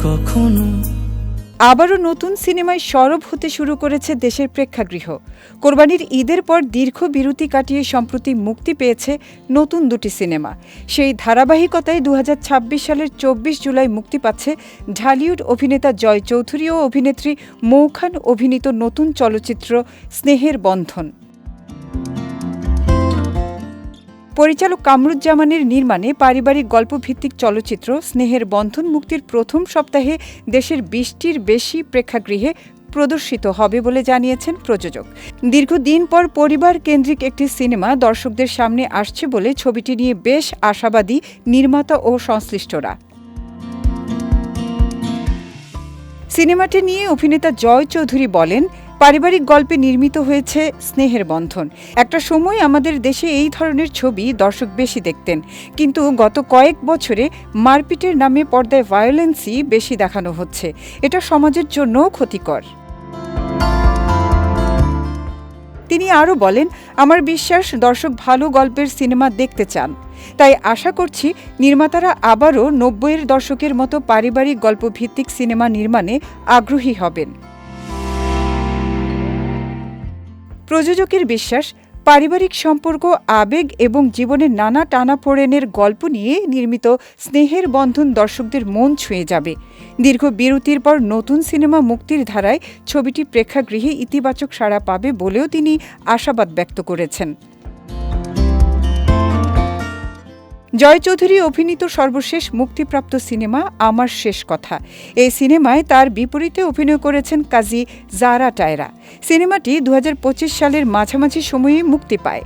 কখনো। আবারও নতুন সিনেমায় সরব হতে শুরু করেছে দেশের প্রেক্ষাগৃহ। কোরবানির ঈদের পর দীর্ঘ বিরতি কাটিয়ে সম্প্রতি মুক্তি পেয়েছে নতুন দুটি সিনেমা। সেই ধারাবাহিকতায় 2026 সালের 24 জুলাই মুক্তি পাচ্ছে ঢালিউড অভিনেতা জয় চৌধুরী ও অভিনেত্রী মৌ খান অভিনীত নতুন চলচ্চিত্র স্নেহের বন্ধন। পরিচালক কামরুজ্জামানের নির্মাণে পারিবারিক গল্পভিত্তিক চলচ্চিত্র স্নেহের বন্ধন মুক্তির প্রথম সপ্তাহে দেশের 20টির বেশি প্রেক্ষাগৃহে প্রদর্শিত হবে বলে জানিয়েছেন প্রযোজক। দীর্ঘদিন পর পরিবার কেন্দ্রিক একটি সিনেমা দর্শকদের সামনে আসছে বলে ছবিটি নিয়ে বেশ আশাবাদী নির্মাতা ও সংশ্লিষ্টরা। সিনেমাটি নিয়ে অভিনেতা জয় চৌধুরী বলেন, পারিবারিক গল্পে নির্মিত হয়েছে স্নেহের বন্ধন। একটা সময় আমাদের দেশে এই ধরনের ছবি দর্শক বেশি দেখতেন, কিন্তু গত কয়েক বছরে মারপিটের নামে পর্দায় ভায়োলেন্সই বেশি দেখানো হচ্ছে। এটা সমাজের জন্যও ক্ষতিকর। তিনি আরও বলেন, আমার বিশ্বাস দর্শক ভালো গল্পের সিনেমা দেখতে চান। তাই আশা করছি নির্মাতারা আবারও 90-এর দশকের মতো পারিবারিক গল্পভিত্তিক সিনেমা নির্মাণে আগ্রহী হবেন। প্রযোজকের বিশ্বাস, পারিবারিক সম্পর্ক, আবেগ এবং জীবনের নানা টানাপোড়েনের গল্প নিয়ে নির্মিত স্নেহের বন্ধন দর্শকদের মন ছুঁয়ে যাবে। দীর্ঘ বিরতির পর নতুন সিনেমা মুক্তির ধারায় ছবিটি প্রেক্ষাগৃহে ইতিবাচক সাড়া পাবে বলেও তিনি আশাবাদ ব্যক্ত করেছেন। জয় চৌধুরী অভিনীত সর্বশেষ মুক্তিপ্রাপ্ত সিনেমা আমার শেষ কথা। এই সিনেমায় তার বিপরীতে অভিনয় করেছেন কাজী জারা টায়রা। সিনেমাটি 2025 সালের মাঝামাঝি সময়ে মুক্তি পায়।